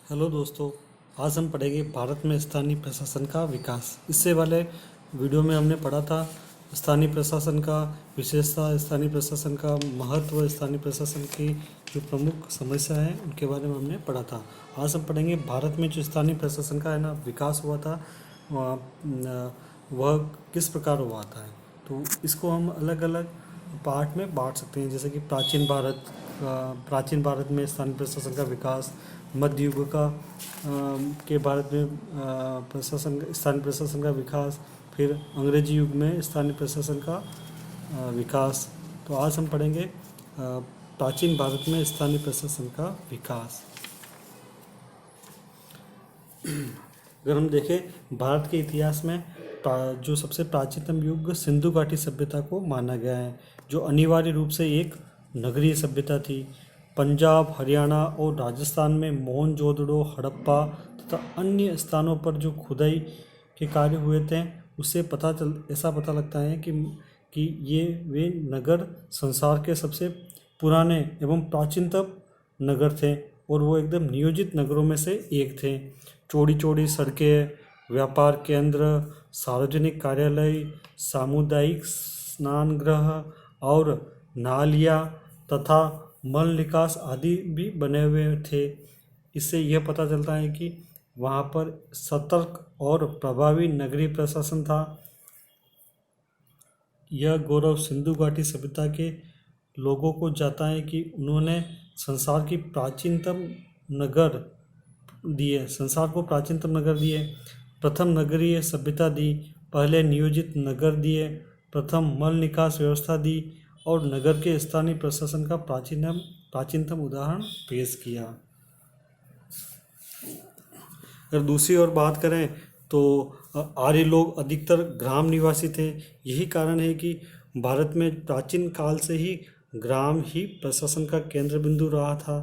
Hello दोस्तों। आज हम पढ़ेंगे भारत में स्थानीय प्रशासन का विकास। इससे वाले वीडियो में हमने पढ़ा था स्थानीय प्रशासन का विशेषता, स्थानीय प्रशासन का महत्व, स्थानीय प्रशासन की जो प्रमुख समस्या है उनके बारे में हमने पढ़ा था। आज हम पढ़ेंगे भारत में जो स्थानीय प्रशासन का विकास हुआ था वह किस प्रकार हुआ था। तो इसको हम अलग अलग पार्ट में बांट सकते हैं, जैसे कि प्राचीन भारत में स्थानीय प्रशासन का विकास, मध्य युग के भारत में स्थानीय प्रशासन का विकास, फिर अंग्रेजी युग में स्थानीय प्रशासन का विकास। तो आज हम पढ़ेंगे प्राचीन भारत में स्थानीय प्रशासन का विकास। अगर हम देखें भारत के इतिहास में जो सबसे प्राचीनतम युग सिंधु घाटी सभ्यता को माना गया है, जो अनिवार्य रूप से एक नगरीय सभ्यता थी। पंजाब, हरियाणा और राजस्थान में मोहनजोदड़ो, हड़प्पा तथा अन्य स्थानों पर जो खुदाई के कार्य हुए थे, उससे ऐसा पता लगता है कि ये वे नगर संसार के सबसे पुराने एवं प्राचीनतम नगर थे और वो एकदम नियोजित नगरों में से एक थे। चौड़ी चौड़ी सड़कें, व्यापार केंद्र, सार्वजनिक कार्यालय, सामुदायिक स्नानगृह और नालियाँ तथा मल निकास आदि भी बने हुए थे। इससे यह पता चलता है कि वहाँ पर सतर्क और प्रभावी नगरीय प्रशासन था। यह गौरव सिंधु घाटी सभ्यता के लोगों को जाता है कि उन्होंने संसार को प्राचीनतम नगर दिए, प्रथम नगरीय सभ्यता दी, पहले नियोजित नगर दिए, प्रथम मल निकास व्यवस्था दी और नगर के स्थानीय प्रशासन का प्राचीनतम उदाहरण पेश किया। अगर दूसरी ओर बात करें तो आर्य लोग अधिकतर ग्राम निवासी थे। यही कारण है कि भारत में प्राचीन काल से ही ग्राम ही प्रशासन का केंद्र बिंदु रहा था।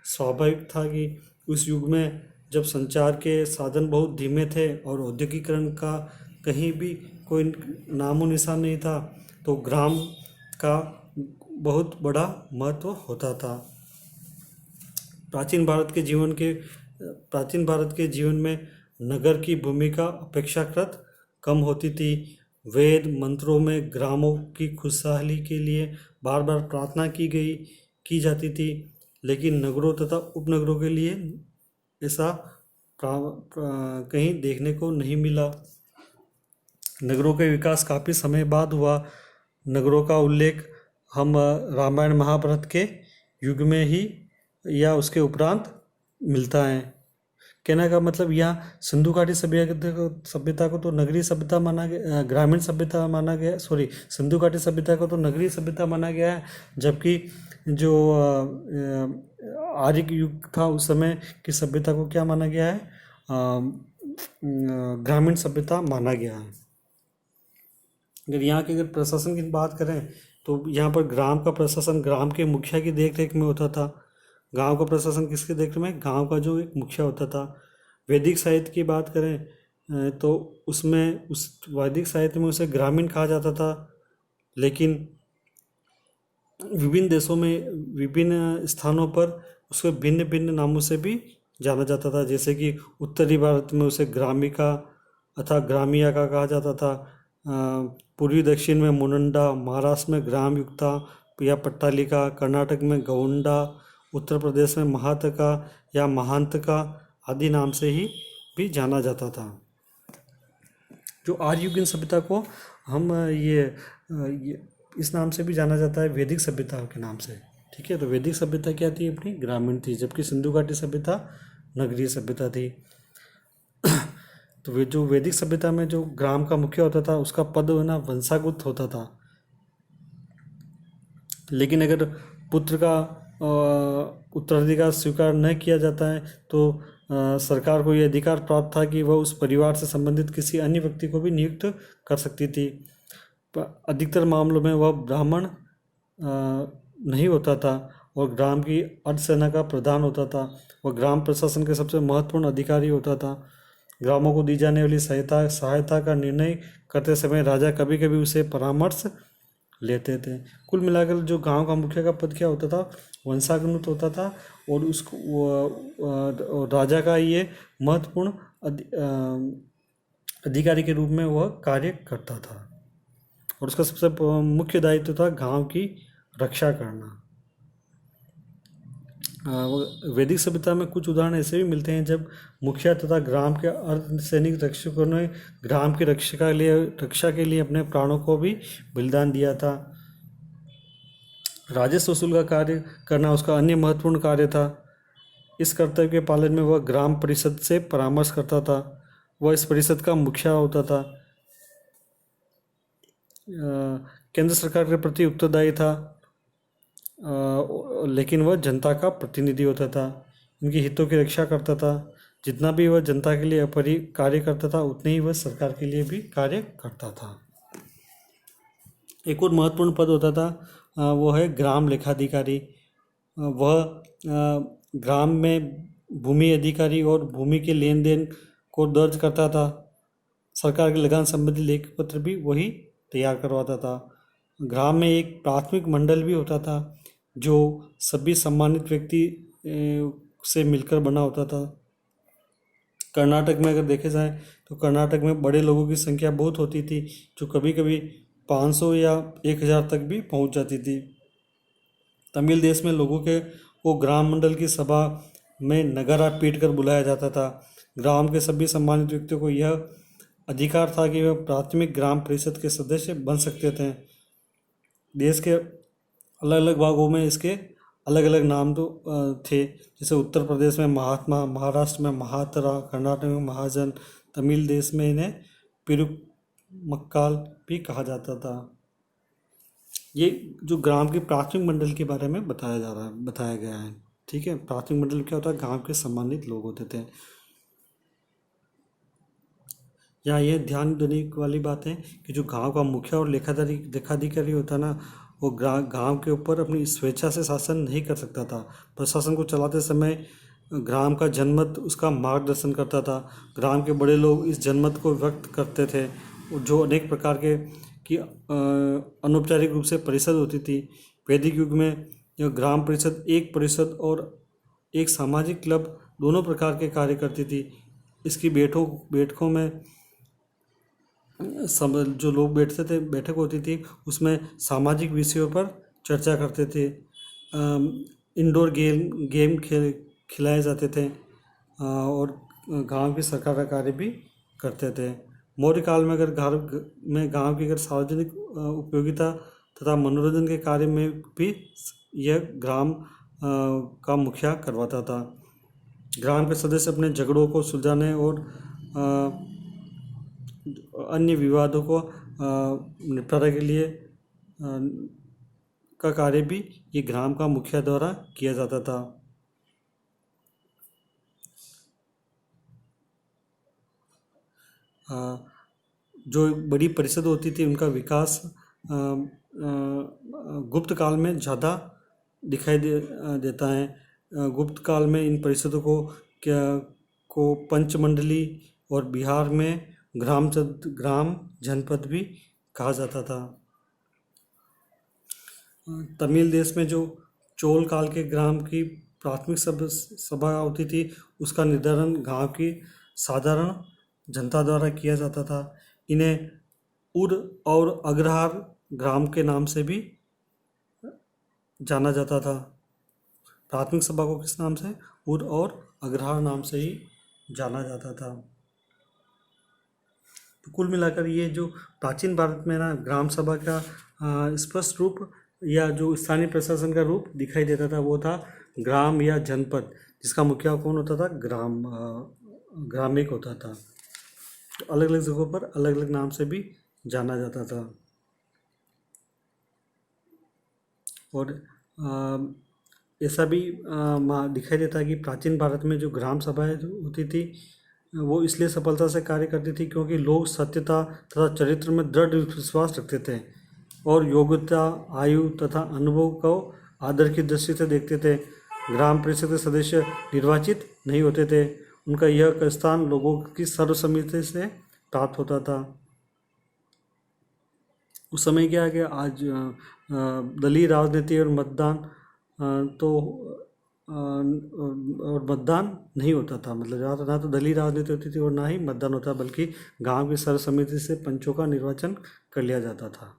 स्वाभाविक था कि उस युग में जब संचार के साधन बहुत धीमे थे और औद्योगिकरण का कहीं भी कोई नामो निशान नहीं था, तो ग्राम का बहुत बड़ा महत्व होता था। प्राचीन भारत के जीवन में नगर की भूमिका अपेक्षाकृत कम होती थी। वेद मंत्रों में ग्रामों की खुशहाली के लिए बार बार प्रार्थना की जाती थी, लेकिन नगरों तथा उपनगरों के लिए ऐसा कहीं देखने को नहीं मिला। नगरों के विकास काफ़ी समय बाद हुआ। नगरों का उल्लेख हम रामायण महाभारत के युग में ही या उसके उपरांत मिलता है। कहने का मतलब यहाँ सिंधु घाटी सभ्यता को तो नगरीय सभ्यता माना गया, ग्रामीण सभ्यता माना गया, सिंधु घाटी सभ्यता को तो नगरीय सभ्यता माना गया है, जबकि जो आर्य युग था उस समय की सभ्यता को क्या माना गया है, ग्रामीण सभ्यता माना गया है। अगर प्रशासन की बात करें तो यहाँ पर ग्राम का प्रशासन ग्राम के मुखिया की देखरेख में होता था। गांव का प्रशासन किसके देखरेख में? गांव का जो एक मुखिया होता था। वैदिक साहित्य की बात करें तो उस वैदिक साहित्य में उसे ग्रामीण कहा जाता था, लेकिन विभिन्न देशों में विभिन्न स्थानों पर उसको भिन्न भिन्न नामों से भी जाना जाता था। जैसे कि उत्तरी भारत में उसे ग्रामिका अथवा ग्रामिया का कहा जाता था, पूर्वी दक्षिण में मुनंडा, महाराष्ट्र में ग्राम युक्ता या पट्टालिका, कर्नाटक में गौंडा, उत्तर प्रदेश में महातका या महांतका आदि नाम से ही भी जाना जाता था। जो आर्ययुगीन सभ्यता को हम ये इस नाम से भी जाना जाता है, वैदिक सभ्यता के नाम से। ठीक है, तो वैदिक सभ्यता क्या थी? अपनी ग्रामीण थी, जबकि सिंधु घाटी सभ्यता नगरीय सभ्यता थी। तो जो वैदिक सभ्यता में जो ग्राम का मुखिया होता था उसका पद वंशागत होता था, लेकिन अगर पुत्र का उत्तराधिकार स्वीकार न किया जाता है तो सरकार को यह अधिकार प्राप्त था कि वह उस परिवार से संबंधित किसी अन्य व्यक्ति को भी नियुक्त कर सकती थी। अधिकतर मामलों में वह ब्राह्मण नहीं होता था और ग्राम की अर्धसेना का प्रधान होता था। वह ग्राम प्रशासन के सबसे महत्वपूर्ण अधिकारी होता था। ग्रामों को दी जाने वाली सहायता का निर्णय करते समय राजा कभी कभी उसे परामर्श लेते थे। कुल मिलाकर जो गांव का मुखिया का पद क्या होता था? वंशानुगत होता था और उसको राजा का ये महत्वपूर्ण अधिकारी के रूप में वह कार्य करता था और उसका सबसे मुख्य दायित्व था गांव की रक्षा करना। वैदिक सभ्यता में कुछ उदाहरण ऐसे भी मिलते हैं जब मुखिया तथा ग्राम के अर्धसैनिक रक्षकों ने ग्राम की रक्षा के लिए अपने प्राणों को भी बलिदान दिया था। राजस्व वसूल का कार्य करना उसका अन्य महत्वपूर्ण कार्य था। इस कर्तव्य के पालन में वह ग्राम परिषद से परामर्श करता था। वह इस परिषद का मुखिया होता था। केंद्र सरकार के प्रति उत्तरदायी था, लेकिन वह जनता का प्रतिनिधि होता था, उनके हितों की रक्षा करता था। जितना भी वह जनता के लिए कार्य करता था उतने ही वह सरकार के लिए भी कार्य करता था। एक और महत्वपूर्ण पद होता था, वो है ग्राम लेखाधिकारी। वह ग्राम में भूमि अधिकारी और भूमि के लेन देन को दर्ज करता था। सरकार के लगान संबंधी लेख पत्र भी वही तैयार करवाता था। ग्राम में एक प्राथमिक मंडल भी होता था जो सभी सम्मानित व्यक्ति से मिलकर बना होता था। कर्नाटक में अगर देखे जाए तो कर्नाटक में बड़े लोगों की संख्या बहुत होती थी, जो कभी कभी 500 या 1000 तक भी पहुंच जाती थी। तमिल देश में लोगों को ग्राम मंडल की सभा में नगारा पीट कर बुलाया जाता था। ग्राम के सभी सम्मानित व्यक्तियों को यह अधिकार था कि वे प्राथमिक ग्राम परिषद के सदस्य बन सकते थे। देश के अलग अलग भागों में इसके अलग अलग नाम तो थे, जैसे उत्तर प्रदेश में महात्मा, महाराष्ट्र में महातरा, कर्नाटक में महाजन, तमिल देश में इन्हें पिरुमक्काल भी कहा जाता था। ये जो ग्राम की प्राथमिक मंडल के बारे में बताया गया है। ठीक है, प्राथमिक मंडल क्या होता है? गांव के सम्मानित लोग होते थे। यहाँ यह ध्यान देने वाली बात है कि जो गांव का मुखिया और लेखाधिकारी होता है ना, वो गांव के ऊपर अपनी स्वेच्छा से शासन नहीं कर सकता था। प्रशासन को चलाते समय ग्राम का जनमत उसका मार्गदर्शन करता था। ग्राम के बड़े लोग इस जनमत को व्यक्त करते थे, जो अनेक प्रकार की अनौपचारिक रूप से परिषद होती थी। वैदिक युग में यह ग्राम परिषद एक परिषद और एक सामाजिक क्लब दोनों प्रकार के कार्य करती थी। इसकी बैठकों में सब जो लोग बैठते थे, बैठक होती थी, उसमें सामाजिक विषयों पर चर्चा करते थे। इंडोर गेम खिलाए जाते थे और गांव की सरकार का कार्य भी करते थे। मौर्य काल में अगर गांव की अगर सार्वजनिक उपयोगिता तथा मनोरंजन के कार्य में भी यह ग्राम का मुखिया करवाता था। ग्राम के सदस्य अपने झगड़ों को सुलझाने और अन्य विवादों को निपटारे के लिए का कार्य भी ये ग्राम का मुखिया द्वारा किया जाता था। जो बड़ी परिषद होती थी उनका विकास गुप्त काल में ज़्यादा दिखाई देता है। गुप्त काल में इन परिषदों को पंचमंडली और बिहार में ग्राम जनपद भी कहा जाता था। तमिल देश में जो चोल काल के ग्राम की प्राथमिक सभा होती थी, उसका निर्धारण गांव की साधारण जनता द्वारा किया जाता था। इन्हें उर और अग्रहार ग्राम के नाम से भी जाना जाता था। प्राथमिक सभा को किस नाम से? उर और अग्रहार नाम से ही जाना जाता था। तो कुल मिलाकर ये जो प्राचीन भारत में ना ग्राम सभा का स्पष्ट रूप या जो स्थानीय प्रशासन का रूप दिखाई देता था, वो था ग्राम या जनपद, जिसका मुखिया कौन होता था? ग्रामिक होता था। तो अलग अलग जगहों पर अलग अलग नाम से भी जाना जाता था। और ऐसा भी दिखाई देता है कि प्राचीन भारत में जो ग्राम सभाएं होती थी, वो इसलिए सफलता से कार्य करती थी क्योंकि लोग सत्यता तथा चरित्र में दृढ़ विश्वास रखते थे और योग्यता, आयु तथा अनुभव को आदर की दृष्टि से देखते थे। ग्राम परिषद के सदस्य निर्वाचित नहीं होते थे, उनका यह स्थान लोगों की सर्वसम्मति से प्राप्त होता था। उस समय क्या है कि आज दलीय राजनीति और मतदान तो और मतदान नहीं होता था, मतलब जहाँ ना तो दलीय राजनीति होती थी और ना ही मतदान होता, बल्कि गांव की सर्वसम्मति से पंचों का निर्वाचन कर लिया जाता था।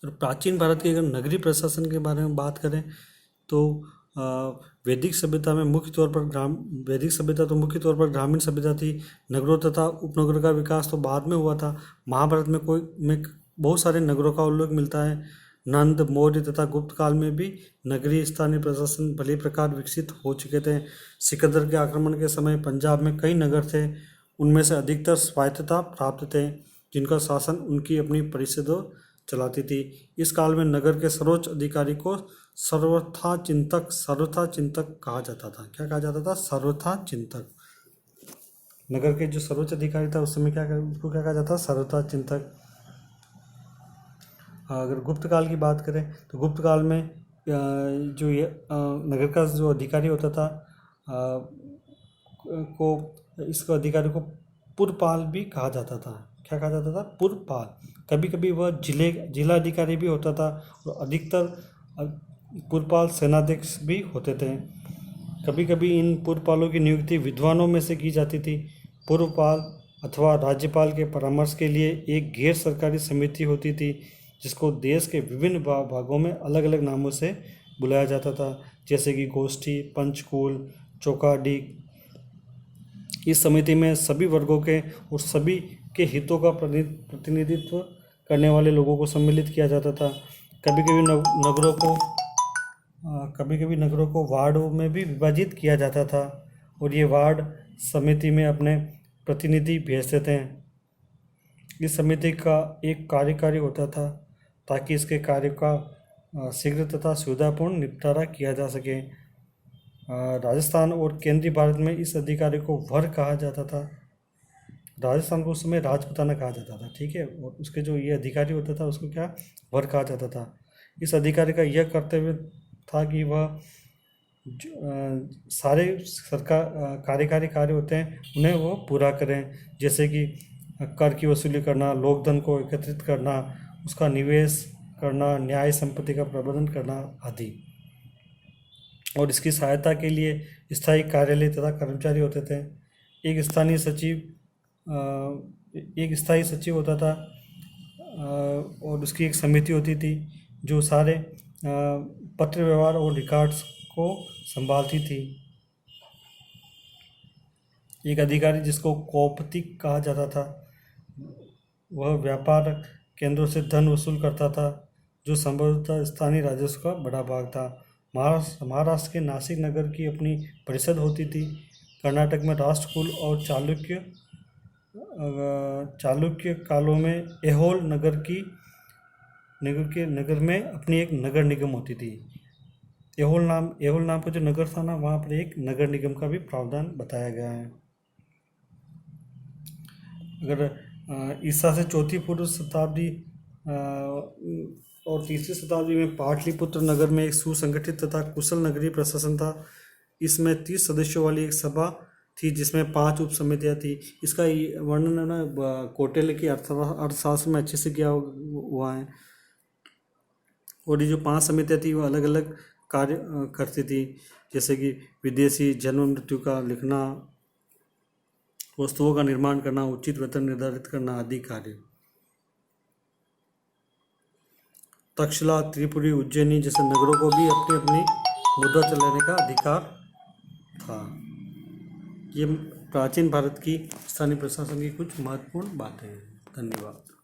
और प्राचीन भारत के अगर नगरीय प्रशासन के बारे में बात करें तो वैदिक सभ्यता में मुख्य तौर पर वैदिक सभ्यता तो मुख्य तौर पर ग्रामीण सभ्यता थी। नगरों तथा उपनगरों का विकास तो बाद में हुआ था। महाभारत में बहुत सारे नगरों का उल्लेख मिलता है। नंद, मौर्य तथा गुप्त काल में भी नगरीय स्थानीय प्रशासन भली प्रकार विकसित हो चुके थे। सिकंदर के आक्रमण के समय पंजाब में कई नगर थे, उनमें से अधिकतर स्वायत्तता प्राप्त थे, जिनका शासन उनकी अपनी परिषदों चलाती थी। इस काल में नगर के सर्वोच्च अधिकारी को सर्वथा चिंतक कहा जाता था। क्या कहा जाता था? सर्वथा चिंतक। नगर के जो सर्वोच्च अधिकारी था उस समय उसको क्या कहा जाता था? सर्वथा चिंतक। अगर गुप्त काल की बात करें तो गुप्त काल में जो ये नगर का जो अधिकारी होता था इसको अधिकारी को पुरपाल भी कहा जाता था। क्या कहा जाता था? पुरपाल। कभी कभी वह जिला अधिकारी भी होता था और अधिकतर पुरपाल सेनाध्यक्ष भी होते थे। कभी कभी इन पुरपालों की नियुक्ति विद्वानों में से की जाती थी। पुरपाल अथवा राज्यपाल के परामर्श के लिए एक गैर सरकारी समिति होती थी, जिसको देश के विभिन्न भागों में अलग अलग नामों से बुलाया जाता था, जैसे कि गोष्ठी, पंचकूल, चौकाडी। इस समिति में सभी वर्गों के और सभी के हितों का प्रतिनिधित्व करने वाले लोगों को सम्मिलित किया जाता था। कभी कभी नगरों को वार्डों में भी विभाजित किया जाता था और ये वार्ड समिति में अपने प्रतिनिधि भेजते थे। इस समिति का एक कार्यकारी होता था ताकि इसके कार्य का शीघ्र तथा सुविधापूर्ण निपटारा किया जा सके। राजस्थान और केंद्रीय भारत में इस अधिकारी को वर कहा जाता था। राजस्थान को उस समय राजपुताना कहा जाता था, ठीक है, और उसके जो ये अधिकारी होता था उसको क्या? वर कहा जाता था। इस अधिकारी का यह कर्तव्य था कि वह सारे सरकार कार्यकारी कार्य होते हैं उन्हें वो पूरा करें, जैसे कि कर की वसूली करना, लोकधन को एकत्रित करना, उसका निवेश करना, न्याय संपत्ति का प्रबंधन करना आदि। और इसकी सहायता के लिए स्थायी कार्यालय तथा कर्मचारी होते थे। एक स्थायी सचिव होता था और उसकी एक समिति होती थी जो सारे पत्र व्यवहार और रिकॉर्ड्स को संभालती थी। एक अधिकारी जिसको कौपतिक कहा जाता था, वह व्यापार केंद्रों से धन वसूल करता था, जो संभवतः स्थानीय राजस्व का बड़ा भाग था। महाराष्ट्र के नासिक नगर की अपनी परिषद होती थी। कर्नाटक में राष्ट्रकूल और चालुक्य कालों में ऐहोल नगर में अपनी एक नगर निगम होती थी। ऐहोल नाम का जो नगर था ना, वहाँ पर एक नगर निगम का भी प्रावधान बताया गया है। अगर ईसा से चौथी पूर्व शताब्दी और तीसरी शताब्दी में पाटलिपुत्र नगर में एक सुसंगठित तथा कुशल नगरीय प्रशासन था। इसमें 30 सदस्यों वाली एक सभा थी जिसमें 5 उप समितियाँ थी। इसका वर्णन है ना कौटिल्य की अर्थशास्त्र में अच्छे से किया हुआ है। और ये जो 5 समितियाँ थी वो अलग अलग कार्य करती थी, जैसे कि विदेशी जन्म मृत्यु का लिखना, वस्तुओं का निर्माण करना, उचित वेतन निर्धारित करना आदि कार्य। तक्षशिला, त्रिपुरी, उज्जैनी जैसे नगरों को भी अपनी अपनी मुद्रा चलाने का अधिकार था। ये प्राचीन भारत की स्थानीय प्रशासन की कुछ महत्वपूर्ण बातें हैं। धन्यवाद।